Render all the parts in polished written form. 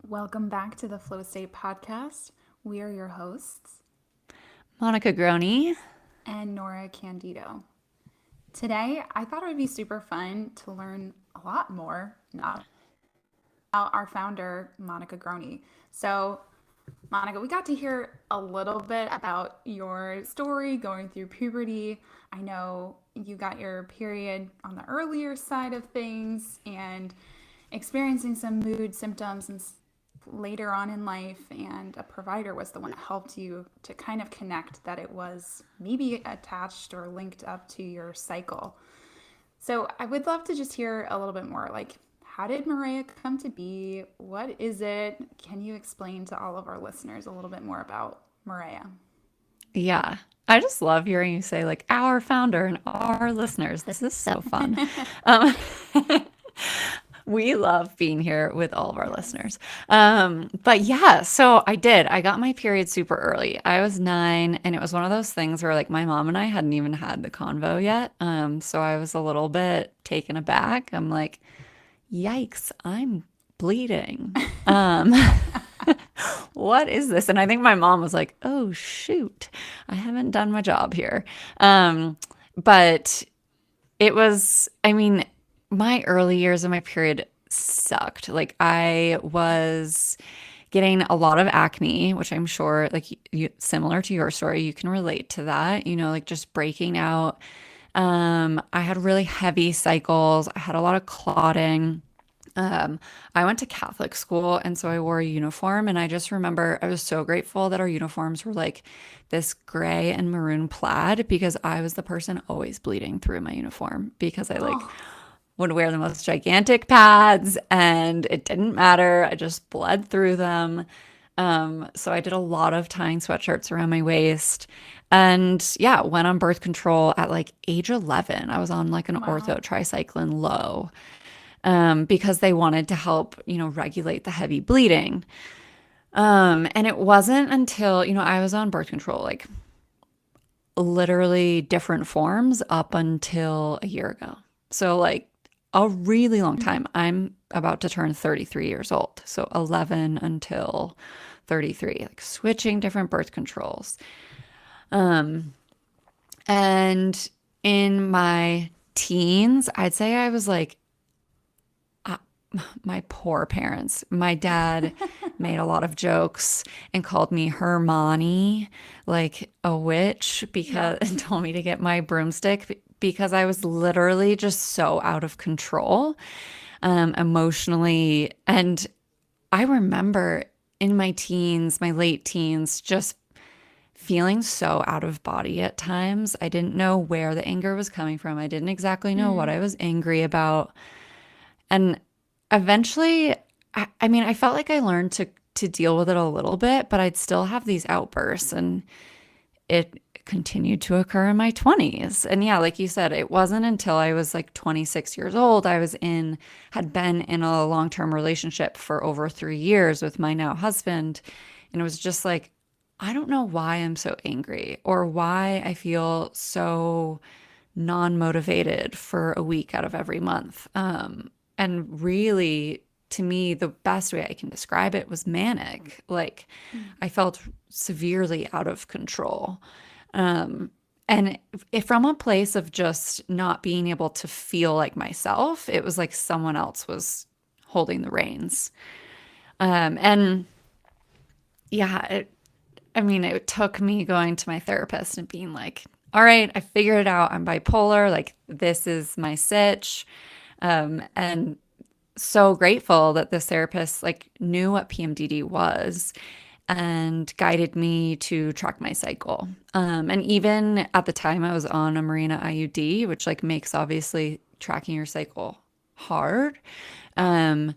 Welcome back to the Flow State Podcast. We are your hosts Monica Grohne. and Nora Candido. Today, I thought it would be super fun to learn a lot more about our founder, Monica Grohne. So, Monica, we got to hear a little bit about your story going through puberty. I know you got your period on the earlier side of things and experiencing some mood symptoms and later on in life, and a provider was the one that helped you to kind of connect that it was maybe attached or linked up to your cycle. So I would love to just hear a little bit more, like, how did Marea come to be? What is it? Can you explain to all of our listeners a little bit more about Marea? Yeah. I just love hearing you say like our founder and our listeners. This is so fun. Um, we love being here with all of our Yes. listeners. But yeah, so I did. I got my period super early. I was 9, and it was one of those things where like my mom and I hadn't even had the convo yet. So I was a little bit taken aback. I'm like, yikes, I'm bleeding. What is this? And I think my mom was like, oh, shoot, I haven't done my job here. But it was, I mean, my early years of my period sucked. Like, I was getting a lot of acne, which I'm sure, like, similar to your story, you can relate to that, like just breaking out. I had really heavy cycles, I had a lot of clotting. Um, I went to Catholic school, and so I wore a uniform. And I just remember I was so grateful that our uniforms were like this gray and maroon plaid because I was the person always bleeding through my uniform because I like Oh, would wear the most gigantic pads and it didn't matter. I just bled through them. So I did a lot of tying sweatshirts around my waist. And yeah, went on birth control at like age 11. I was on like an wow. ortho tricycline low because they wanted to help, regulate the heavy bleeding. And it wasn't until, I was on birth control, like literally different forms up until a year ago. So, like, a really long Mhm. time. I'm about to turn 33 years old. So, 11 until 33, like switching different birth controls. Um, and in my teens, I'd say I was like my poor parents. My dad made a lot of jokes and called me Hermione, like a witch, because Yep. and told me to get my broomstick because I was literally just so out of control, emotionally. And I remember in my teens, my late teens, just feeling so out of body at times. I didn't know where the anger was coming from. I didn't exactly know what Mm. I was angry about. And eventually, I mean, I felt like I learned to deal with it a little bit, but I'd still have these outbursts, and it continued to occur in my 20s. And yeah, like you said, it wasn't until I was like 26 years old, had been in a long-term relationship for over 3 years with my now husband. And it was just like, I don't know why I'm so angry or why I feel so non-motivated for a week out of every month. And really, to me, the best way I can describe it was manic. Like, Mm. I felt severely out of control. Um, and if from a place of just not being able to feel like myself, it was like someone else was holding the reins. And yeah, I mean, it took me going to my therapist and being like, all right, I figured it out. I'm bipolar. Like, this is my sitch. And so grateful that this therapist like knew what PMDD was and guided me to track my cycle. And even at the time I was on a Marina IUD, which like makes obviously tracking your cycle hard. Um,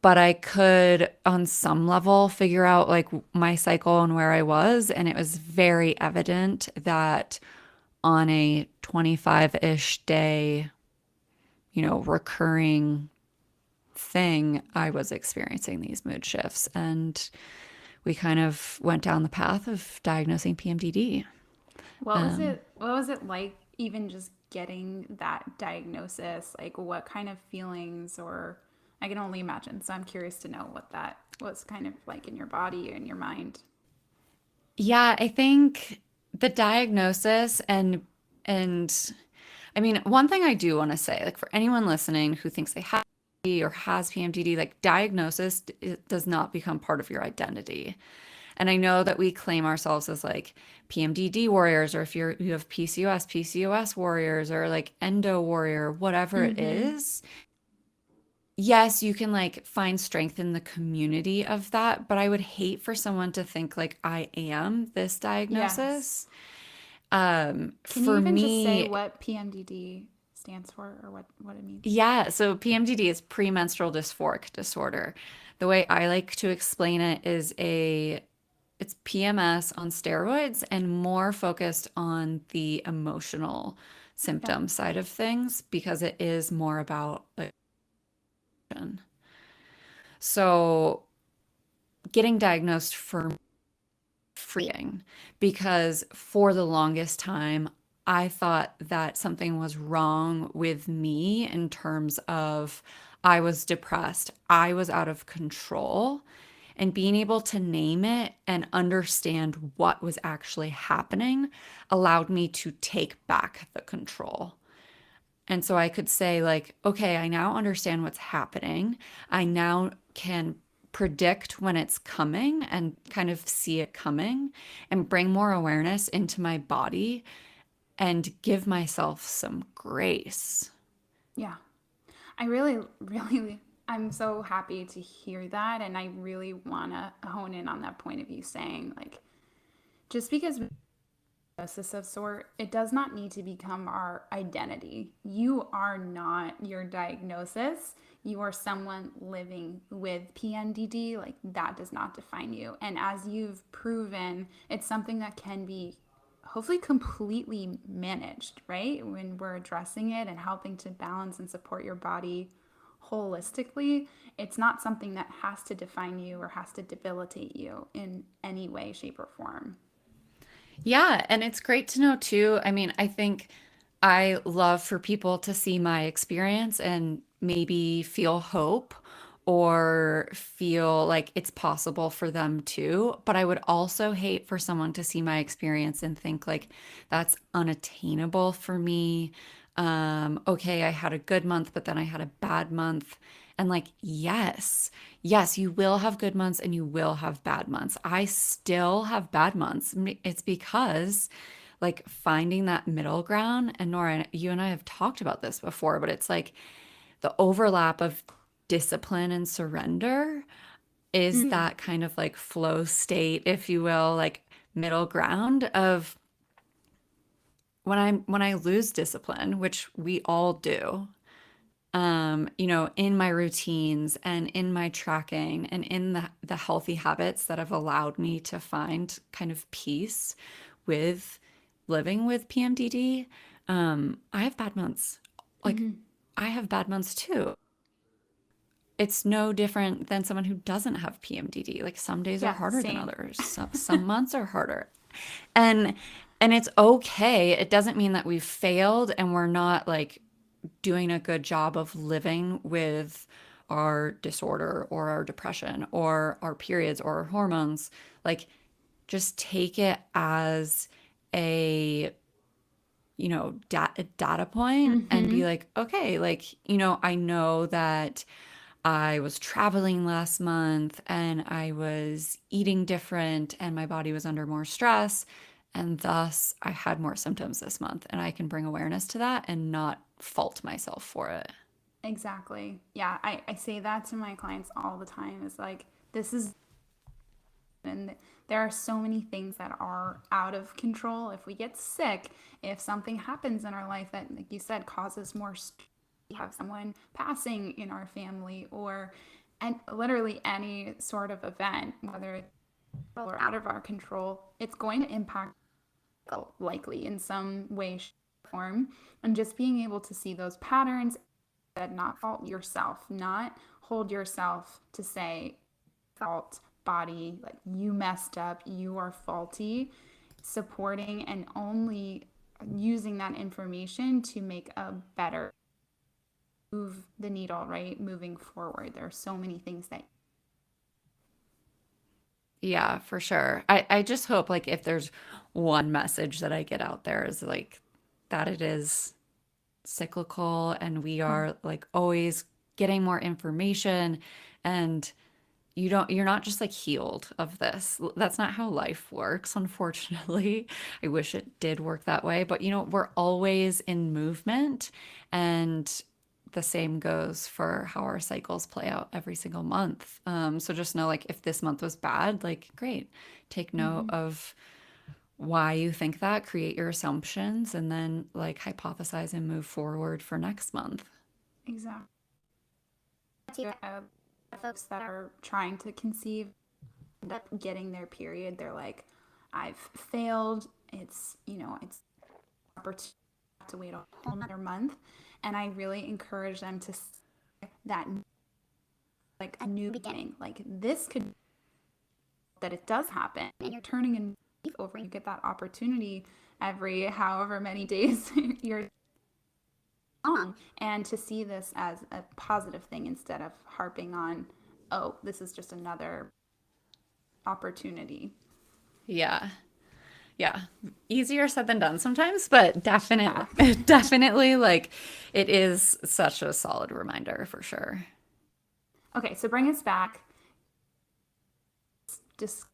but I could on some level figure out like my cycle and where I was. And it was very evident that on a 25-ish day, recurring thing, I was experiencing these mood shifts. And we kind of went down the path of diagnosing PMDD. What was Um, it? What was it like, even just getting that diagnosis? Like, what kind of feelings, or I can only imagine. So I'm curious to know what that was kind of like in your body and your mind. Yeah, I think the diagnosis and I mean, one thing I do want to say, like for anyone listening who thinks they have PMDD or has PMDD, like diagnosis it does not become part of your identity. And I know that we claim ourselves as like PMDD warriors, or if you have PCOS warriors, or like endo warrior, whatever it Mm-hmm. is. Yes, you can like find strength in the community of that, but I would hate for someone to think like I am this Yes. diagnosis. Can you For even just say me, what PMDD stands for or what it means? yeah, so PMDD is premenstrual dysphoric disorder. The way I like to explain it is it's PMS on steroids and more focused on the emotional Okay. symptom side of things because it is more about like so getting diagnosed for freeing because for the longest time, I thought that something was wrong with me in terms of I was depressed, I was out of control. And being able to name it and understand what was actually happening allowed me to take back the control. And so I could say, like, okay, I now understand what's happening. I now can predict when it's coming and kind of see it coming and bring more awareness into my body and give myself some grace. Yeah. I really, really, I'm so happy to hear that. And I really want to hone in on that point of you saying, like, just because we diagnosis of sort, it does not need to become our identity. You are not your diagnosis. You are someone living with PMDD. Like, that does not define you. And as you've proven, it's something that can be hopefully completely managed, right? When we're addressing it and helping to balance and support your body holistically, it's not something that has to define you or has to debilitate you in any way, shape, or form. Yeah, and it's great to know too. I mean, I think I love for people to see my experience and maybe feel hope or feel like it's possible for them too. But I would also hate for someone to see my experience and think like that's unattainable for me. Okay, I had a good month, but then I had a bad month. And like, yes, yes, you will have good months and you will have bad months. I still have bad months. It's because like finding that middle ground. And Nora, you and I have talked about this before, but it's like the overlap of discipline and surrender is Mm-hmm. that kind of like flow state, if you will, like middle ground of when I lose discipline, which we all do, in my routines and in my tracking and in the healthy habits that have allowed me to find kind of peace with living with PMDD, I have bad months. Like, Mm-hmm. I have bad months too. It's no different than someone who doesn't have PMDD. Like, some days are Yeah, harder than same. others. Some months are harder. And and it's okay. It doesn't mean that we've failed and we're not like doing a good job of living with our disorder or our depression or our periods or our hormones. Like, just take it as a, a data point and be Mm-hmm. like, okay, like, I know that I was traveling last month and I was eating different and my body was under more stress. And thus, I had more symptoms this month. And I can bring awareness to that and not fault myself for it. Exactly. Yeah, I say that to my clients all the time. Is like, this is, and there are so many things that are out of control. If we get sick, if something happens in our life that, like you said, causes more stress, we have someone passing in our family, or and literally any sort of event, whether it's or out of our control, it's going to impact likely in some way, shape, or form. And just being able to see those patterns, that not fault yourself, not hold yourself to say fault body, like you messed up, you are faulty, supporting and only using that information to make a better move the needle, right? Moving forward. There are so many things that Yeah, for sure. I just hope like if there's one message that I get out there is like that it is cyclical and we Oh, are like always getting more information and you're not just like healed of this. That's not how life works, unfortunately. I wish it did work that way, but we're always in movement and the same goes for how our cycles play out every single month. So just know like if this month was bad, like great, take note hmm, of why you think that, create your assumptions, and then like hypothesize and move forward for next month. exactly. Folks that are trying to conceive end up getting their period. They're like, I've failed. It's opportunity to wait a whole another month. And I really encourage them to see that like a new beginning. Like this could that it does happen and you're turning a leaf over and you get that opportunity every however many days you're on, and to see this as a positive thing instead of harping on, oh, this is just another opportunity. Yeah. Yeah. Easier said than done sometimes, but Yeah. definitely, definitely like it is such a solid reminder for sure. Okay, so bring us back. Just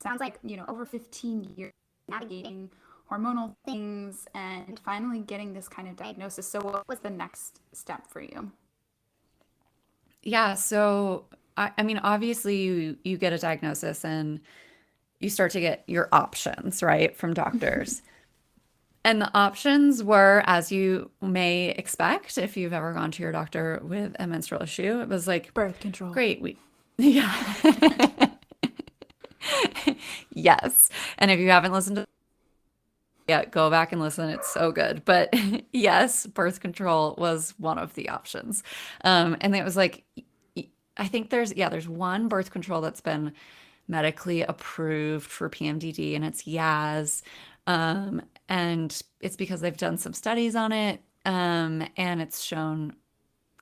sounds like, over 15 years navigating hormonal things and finally getting this kind of diagnosis. So what was the next step for you? Yeah. So, I mean, obviously you get a diagnosis and you start to get your options, right, from doctors. And the options were, as you may expect, if you've ever gone to your doctor with a menstrual issue, it was like, Birth control. great, yeah, yes. And if you haven't listened to yet, go back and listen. It's so good. But yes, birth control was one of the options. And it was like, I think there's one birth control that's been medically approved for PMDD, and it's Yaz. And it's because they've done some studies on it, and it's shown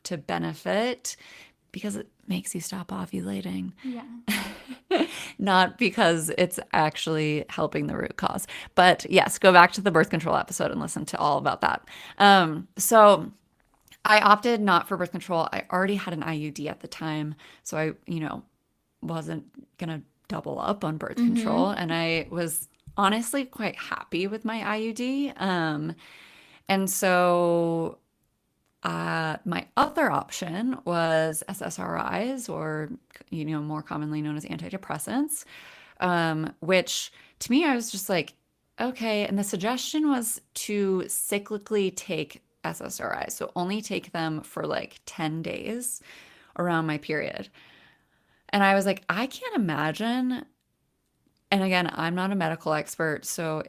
to benefit because it makes you stop ovulating, Yeah. not because it's actually helping the root cause. But yes, go back to the birth control episode and listen to all about that. So I opted not for birth control. I already had an IUD at the time, so I, wasn't gonna double up on birth control, Mm-hmm. and I was honestly quite happy with my IUD. And so my other option was SSRIs, or more commonly known as antidepressants, which to me I was just like, okay. And the suggestion was to cyclically take SSRIs, so only take them for like 10 days around my period. And I was like, I can't imagine. And again, I'm not a medical expert, so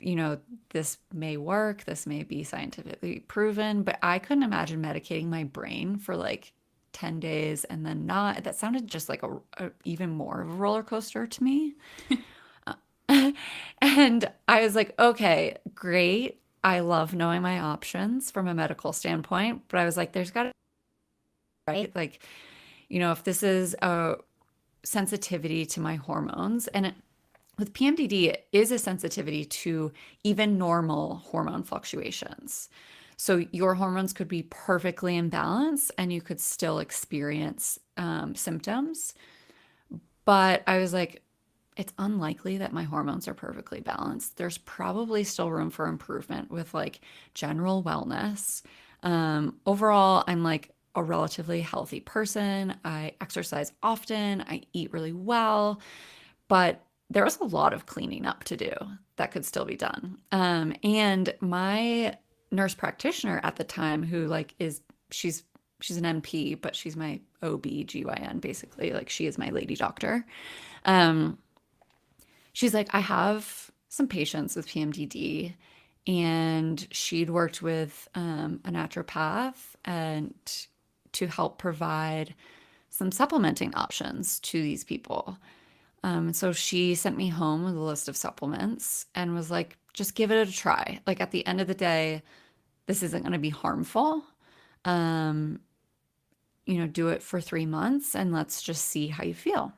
you know, this may work, this may be scientifically proven, but I couldn't imagine medicating my brain for like 10 days and then not. That sounded just like a even more of a roller coaster to me. And I was like, okay, great. I love knowing my options from a medical standpoint, but I was like, there's got to, right? Like, if this is a sensitivity to my hormones, and with PMDD, it is a sensitivity to even normal hormone fluctuations. So your hormones could be perfectly in balance and you could still experience symptoms. But I was like, it's unlikely that my hormones are perfectly balanced. There's probably still room for improvement with like general wellness. Overall, I'm like a relatively healthy person. I exercise often, I eat really well, but there was a lot of cleaning up to do that could still be done. And my nurse practitioner at the time, who like she's an NP, but she's my OB/GYN basically. Like she is my lady doctor. Um, she's like, I have some patients with PMDD, and she'd worked with a naturopath and to help provide some supplementing options to these people. So she sent me home with a list of supplements and was like, just give it a try. Like at the end of the day, this isn't going to be harmful. Do it for 3 months and let's just see how you feel.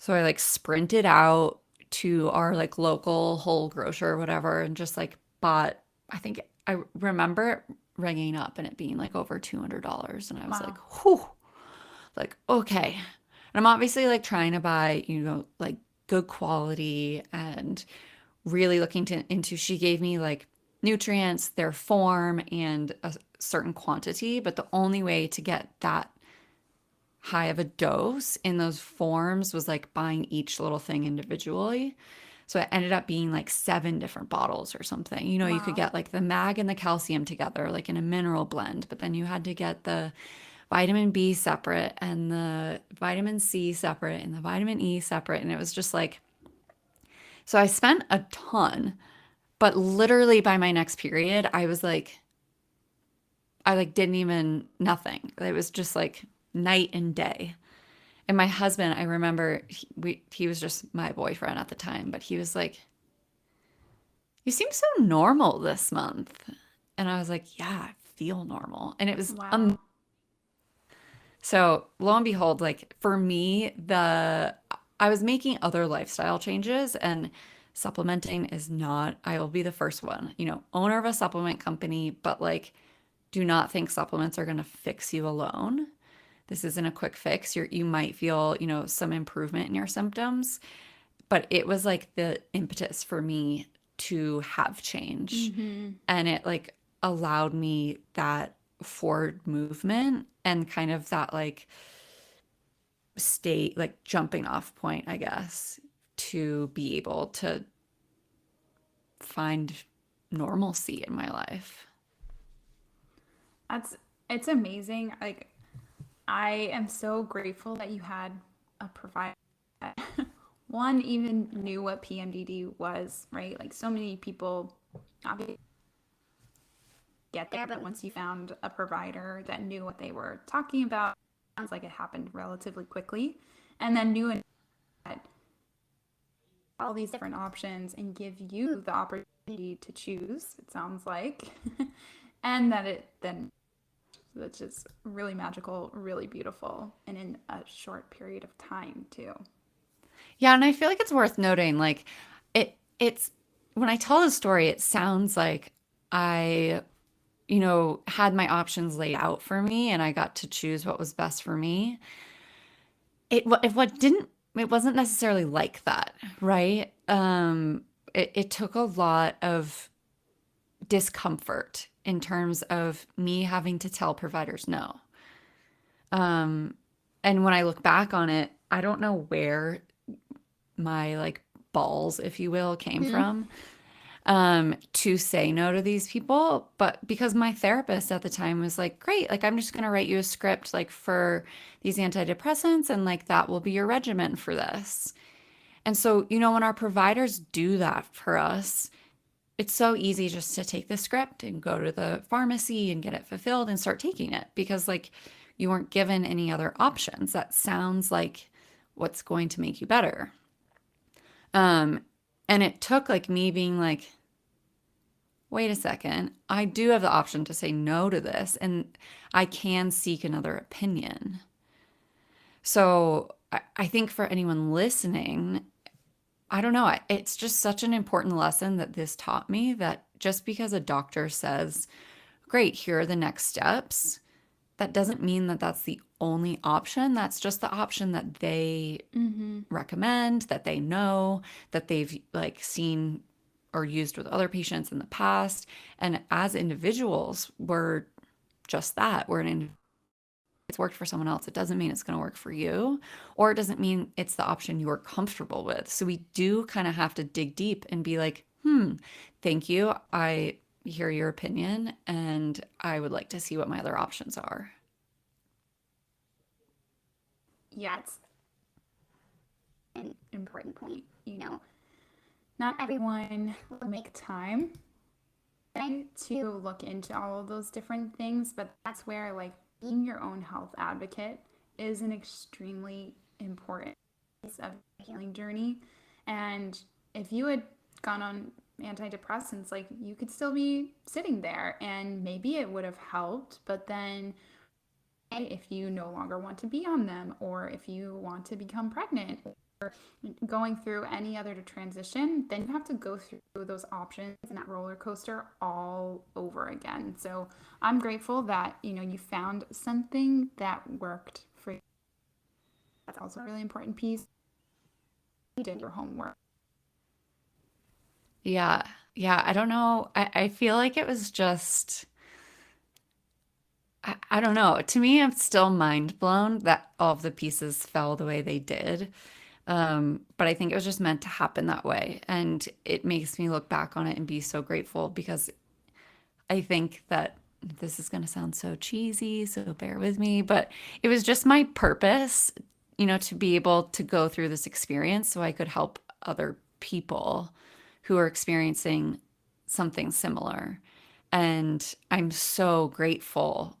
So I like sprinted out to our like local whole grocer or whatever and just like bought, I think I remember ringing up and it being like over $200. And I was like, Wow. whew, like, okay. And I'm obviously like trying to buy, like good quality and really looking into, she gave me like nutrients, their form, and a certain quantity. But the only way to get that high of a dose in those forms was like buying each little thing individually. So it ended up being like 7 different bottles or something. You could Wow. get like the mag and the calcium together, like in a mineral blend, but then you had to get the vitamin B separate and the vitamin C separate and the vitamin E separate. And it was just like, so I spent a ton, but literally by my next period, I was like, I like didn't even nothing. It was just like night and day. And my husband, I remember he was just my boyfriend at the time, but he was like, "You seem so normal this month." And I was like, "Yeah, I feel normal." And it was Wow. so lo and behold, like for me, the I was making other lifestyle changes and supplementing is not, I will be the first one, owner of a supplement company, but like do not think supplements are going to fix you alone. This isn't a quick fix. You might feel, some improvement in your symptoms, but it was like the impetus for me to have change. Mm-hmm. And it like allowed me that forward movement and kind of that like state, like jumping off point, I guess, to be able to find normalcy in my life. That's it's amazing. Like I am so grateful that you had a provider that one even knew what PMDD was, right? Like so many people obviously get there, but once you found a provider that knew what they were talking about, sounds like it happened relatively quickly, and then knew that all these different options and give you the opportunity to choose, it sounds like, and that it then, which is really magical, really beautiful, and in a short period of time too. Yeah, and I feel like it's worth noting, like it's when I tell the story, it sounds like I, had my options laid out for me and I got to choose what was best for me. If what didn't it wasn't necessarily like that, right? It took a lot of discomfort in terms of me having to tell providers no. Um, and when I look back on it, I don't know where my like balls, if you will, came Mm-hmm. from to say no to these people. But because my therapist at the time was like, great, like I'm just going to write you a script like for these antidepressants and like that will be your regimen for this. And so, when our providers do that for us, it's so easy just to take the script and go to the pharmacy and get it fulfilled and start taking it because like you weren't given any other options. That sounds like what's going to make you better. Um, and it took like me being like, wait a second, I do have the option to say no to this and I can seek another opinion. So I think for anyone listening, I don't know, it's just such an important lesson that this taught me that just because a doctor says, great, here are the next steps, that doesn't mean that that's the only option. That's just the option that they Mm-hmm. recommend, that they know, that they've like seen or used with other patients in the past. And as individuals, we're just that. It's worked for someone else. It doesn't mean it's going to work for you, or it doesn't mean it's the option you're comfortable with. So we do kind of have to dig deep and be like, thank you. I hear your opinion and I would like to see what my other options are. Yeah, it's an important point. Not everyone will make time to look into all of those different things, but that's where like being your own health advocate is an extremely important piece of the healing journey. And if you had gone on antidepressants, like you could still be sitting there and maybe it would have helped, but then if you no longer want to be on them or if you want to become pregnant going through any other transition, then you have to go through those options and that roller coaster all over again. So I'm grateful that, you found something that worked for you. That's also a really important piece. You did your homework. Yeah. Yeah. I don't know. I feel like it was just, I don't know. To me, I'm still mind blown that all of the pieces fell the way they did. But I think it was just meant to happen that way. And it makes me look back on it and be so grateful because I think that this is going to sound so cheesy, so bear with me, but it was just my purpose, to be able to go through this experience so I could help other people who are experiencing something similar. And I'm so grateful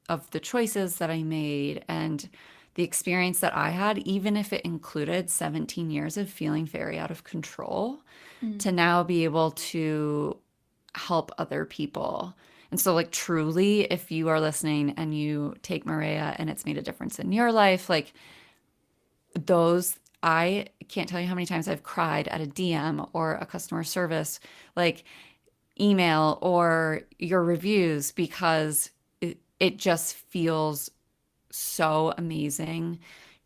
of the choices that I made and the experience that I had, even if it included 17 years of feeling very out of control, Mm. to now be able to help other people. And so, like, truly, if you are listening and you take Marea and it's made a difference in your life, like, I can't tell you how many times I've cried at a DM or a customer service, like, email or your reviews because it just feels so amazing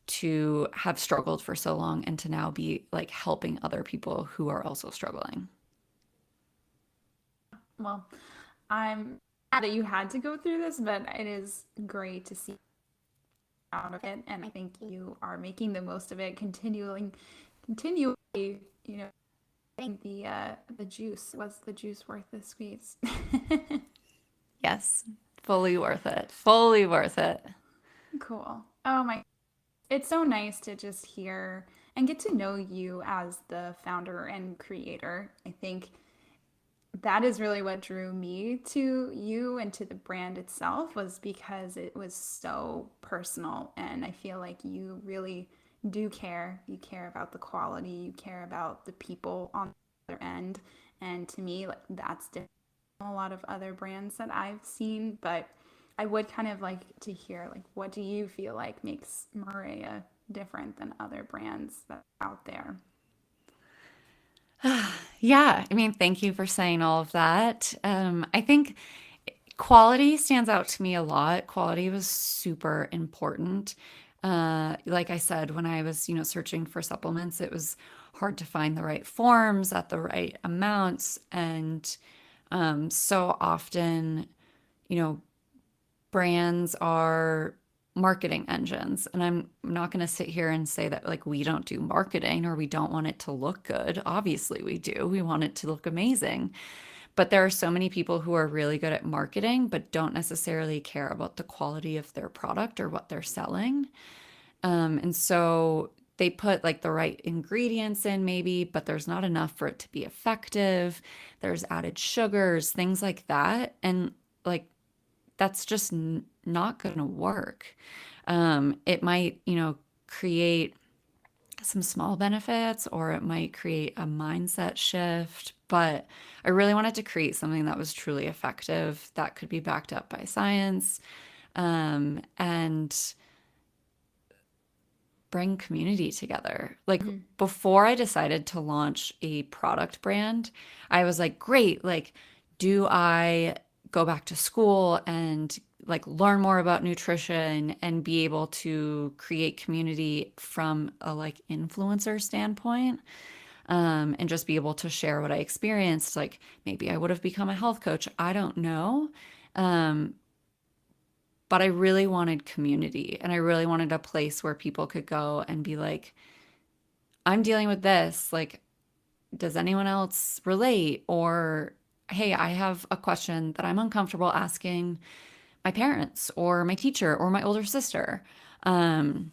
to have struggled for so long and to now be like helping other people who are also struggling. Well, I'm glad that you had to go through this, but it is great to see out of it, and I think you are making the most of it, continually, getting the juice. Was the juice worth the squeeze? Yes, fully worth it. Fully worth it. Cool. Oh my, it's so nice to just hear and get to know you as the founder and creator. I think that is really what drew me to you and to the brand itself, was because it was so personal, and I feel like you really do care. You care about the quality, you care about the people on the other end, and to me, like, that's different from a lot of other brands that I've seen. But I would kind of like to hear, like, what do you feel like makes Maria different than other brands that are out there? Yeah, I mean, thank you for saying all of that. I think quality stands out to me a lot. Quality was super important. Like I said, when I was, searching for supplements, it was hard to find the right forms at the right amounts. And so often, you know, brands are marketing engines. And I'm not going to sit here and say that like we don't do marketing or we don't want it to look good. Obviously, we do. We want it to look amazing. But there are so many people who are really good at marketing, but don't necessarily care about the quality of their product or what they're selling. And so they put like the right ingredients in, maybe, but there's not enough for it to be effective. There's added sugars, things like that. And like, that's just not going to work. It might, create some small benefits or it might create a mindset shift. But I really wanted to create something that was truly effective, that could be backed up by science, and bring community together. Like Mm-hmm. before I decided to launch a product brand, I was like, great, like, do I go back to school and like learn more about nutrition and be able to create community from a like influencer standpoint, and just be able to share what I experienced? Like maybe I would have become a health coach. I don't know. Um, but I really wanted community and I really wanted a place where people could go and be like, I'm dealing with this. Like, does anyone else relate? Or, hey, I have a question that I'm uncomfortable asking my parents or my teacher or my older sister. Um,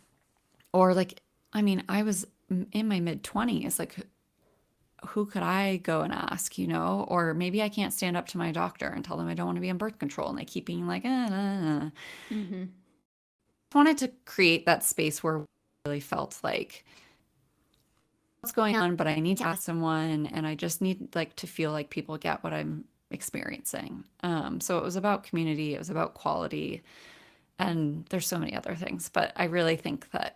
or like, I mean, I was in my mid 20s. Like, who could I go and ask, Or maybe I can't stand up to my doctor and tell them I don't want to be on birth control. And they keep being like, Mm-hmm. wanted to create that space where I really felt like what's going on, but I need to ask someone and I just need like to feel like people get what I'm experiencing. So it was about community, it was about quality, and there's so many other things, but I really think that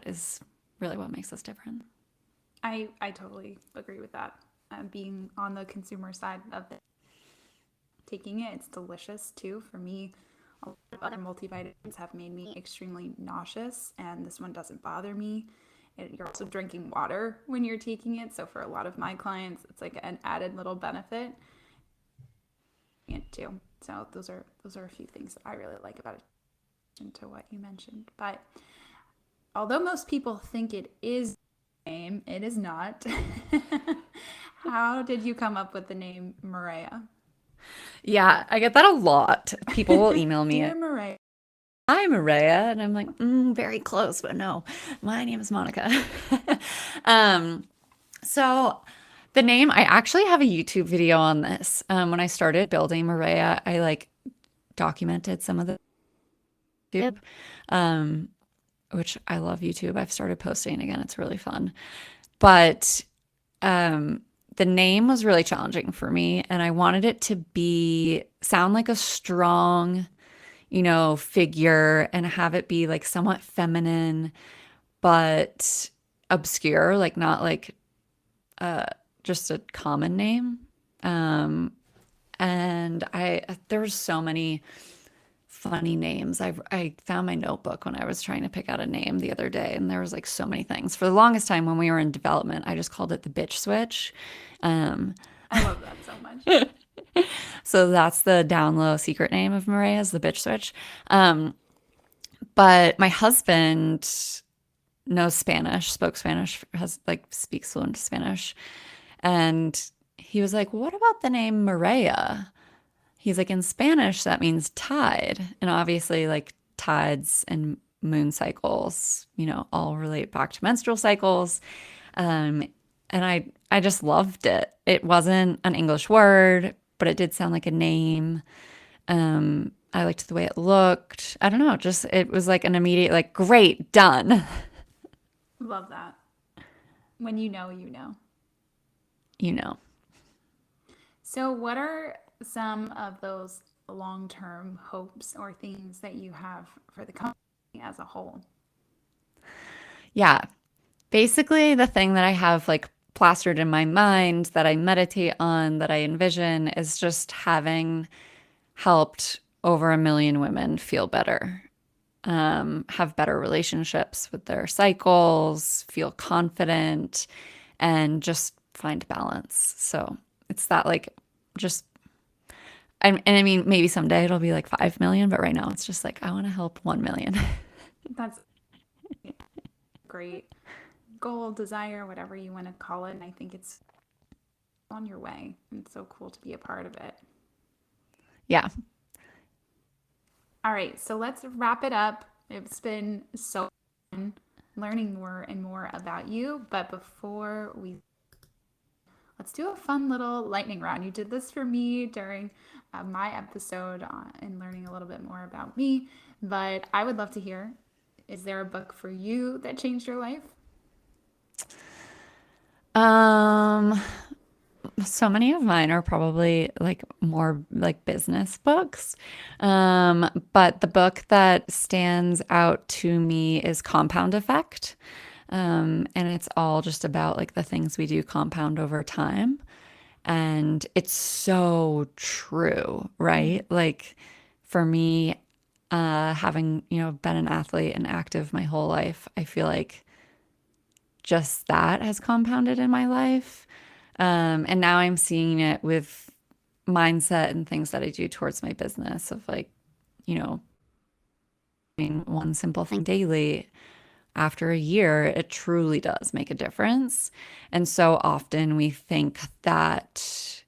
is really what makes us different. I totally agree with that. Being on the consumer side of it, taking it, it's delicious too. For me, a lot of other multivitamins have made me extremely nauseous, and this one doesn't bother me. You're also drinking water when you're taking it, so for a lot of my clients, it's like an added little benefit too. So those are a few things that I really like about it, into what you mentioned. But although most people think it is a name, it is not. How did you come up with the name Marea? Yeah, I get that a lot. People will email me, Dear Marea. "Hi, Marea," and I'm like, very close, but no, my name is Monica. um, so the name, I actually have a YouTube video on this. When I started building Marea, I like documented some of the YouTube, um, which I love YouTube. I've started posting again. It's really fun. But um, the name was really challenging for me, and I wanted it to be sound like a strong, figure and have it be like somewhat feminine, but obscure, like not like uh, just a common name. Um, and there were so many funny names. I found my notebook when I was trying to pick out a name the other day, and there was like so many things. For the longest time when we were in development, I just called it the bitch switch. Um, I love that so much. so that's the down low secret name of Marea is the bitch switch. Um, but my husband knows Spanish, spoke Spanish, has like speaks fluent Spanish, and he was like, "What about the name Marea?" He's like, in Spanish, that means tide. And obviously, like tides and moon cycles, all relate back to menstrual cycles. Um, and I just loved it. It wasn't an English word, but it did sound like a name. I liked the way it looked. I don't know, just it was like an immediate, like, great, done. Love that. When you know, you know. You know. So, what are some of those long term hopes or things that you have for the company as a whole? Yeah. Basically, the thing that I have like plastered in my mind that I meditate on, that I envision is just having helped over 1 million women feel better, have better relationships with their cycles, feel confident, and just find balance. So it's that like just, and I mean, maybe someday it'll be like 5 million, but right now it's just like, I want to help 1 million. That's great goal, desire, whatever you want to call it. And I think it's on your way. And it's so cool to be a part of it. Yeah. All right, so let's wrap it up. It's been so fun learning more and more about you. But before we let's do a fun little lightning round. You did this for me during my episode and learning a little bit more about me, but I would love to hear, is there a book for you that changed your life? Um, so many of mine are probably like more like business books. But the book that stands out to me is Compound Effect. And it's all just about like the things we do compound over time. And it's so true, right? Like for me, having, been an athlete and active my whole life, I feel like just that has compounded in my life. And now I'm seeing it with mindset and things that I do towards my business of like, you know, doing one simple thing daily. After a year, it truly does make a difference. And so often we think that,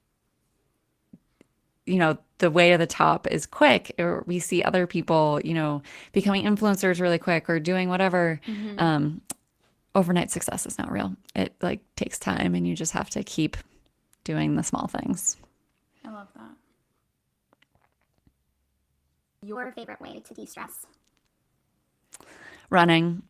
the way to the top is quick, or we see other people, becoming influencers really quick or doing whatever. Mm-hmm. Um, Overnight success is not real. It like takes time and you just have to keep doing the small things. I love that. Your favorite way to de-stress? Running.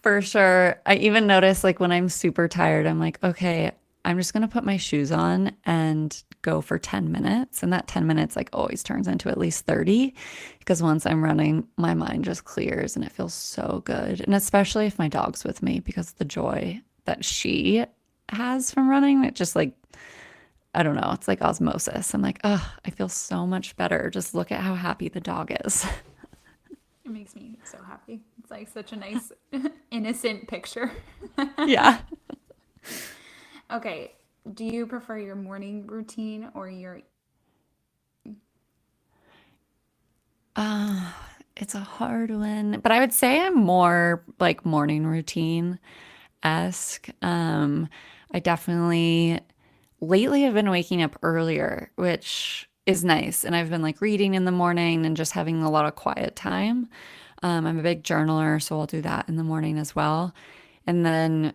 For sure. I even notice like when I'm super tired, I'm like, okay, I'm just going to put my shoes on and go for 10 minutes. And that 10 minutes like always turns into at least 30 because once I'm running, my mind just clears and it feels so good. And especially if my dog's with me because the joy that she has from running, it just like, I don't know, it's like osmosis. I'm like, oh, I feel so much better. Just look at how happy the dog is. It makes me so happy. It's like such a nice, innocent picture. Yeah. Okay. Do you prefer your morning routine or your Uh, it's a hard one, but I would say I'm more like morning routine esque. I definitely lately I've been waking up earlier, which is nice. And I've been like reading in the morning and just having a lot of quiet time. I'm a big journaler, so I'll do that in the morning as well. And then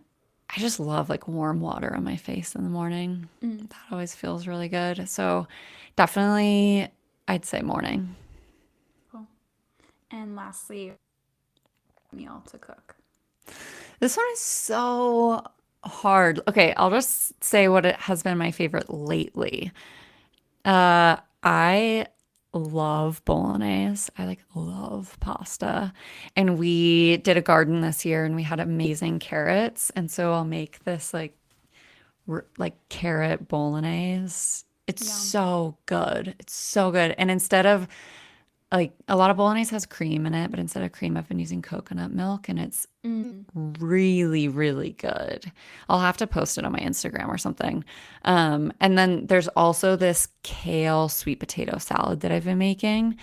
I just love like warm water on my face in the morning. mm, That always feels really good. So definitely, I'd say morning. cool. And lastly, meal to cook? This one is so hard. Okay, I'll just say what it has been my favorite lately. I love bolognese. I like love pasta. And we did a garden this year and we had amazing carrots. And so I'll make this like carrot bolognese. It's Yum. so good. It's so good. And instead of like a lot of bolognese has cream in it, but instead of cream, I've been using coconut milk and it's Mm, really, really good. I'll have to post it on my Instagram or something. And then there's also this kale sweet potato salad that I've been making.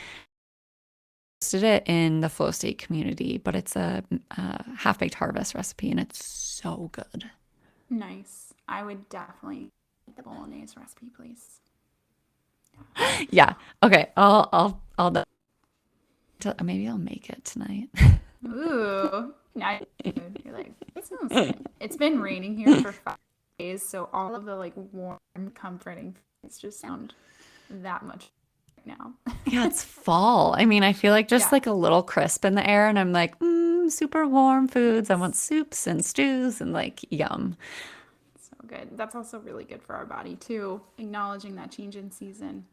Posted it in the Flow State community, but it's a half-baked harvest recipe and it's so good. nice. I would definitely eat the bolognese recipe, please. Yeah. Okay. Maybe I'll make it tonight. Ooh, now you're like, that sounds good. It's been raining here for 5 days, so all of the like warm, comforting things just sound that much right now. Yeah, it's fall. I mean, I feel like just Yeah, like a little crisp in the air, and I'm like, super warm foods. I want soups and stews and like yum. so good. That's also really good for our body too, acknowledging that change in season.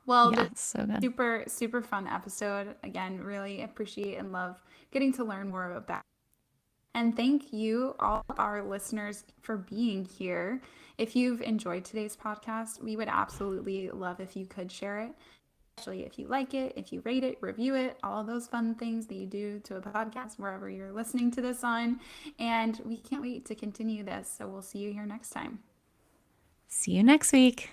Well, Yeah, this it's so good. super super fun episode. Again, really appreciate and love getting to learn more about. And thank you, all our listeners, for being here. If you've enjoyed today's podcast, we would absolutely love if you could share it, especially if you like it, if you rate it, review it, all of those fun things that you do to a podcast wherever you're listening to this on. And we can't wait to continue this. So we'll see you here next time. See you next week.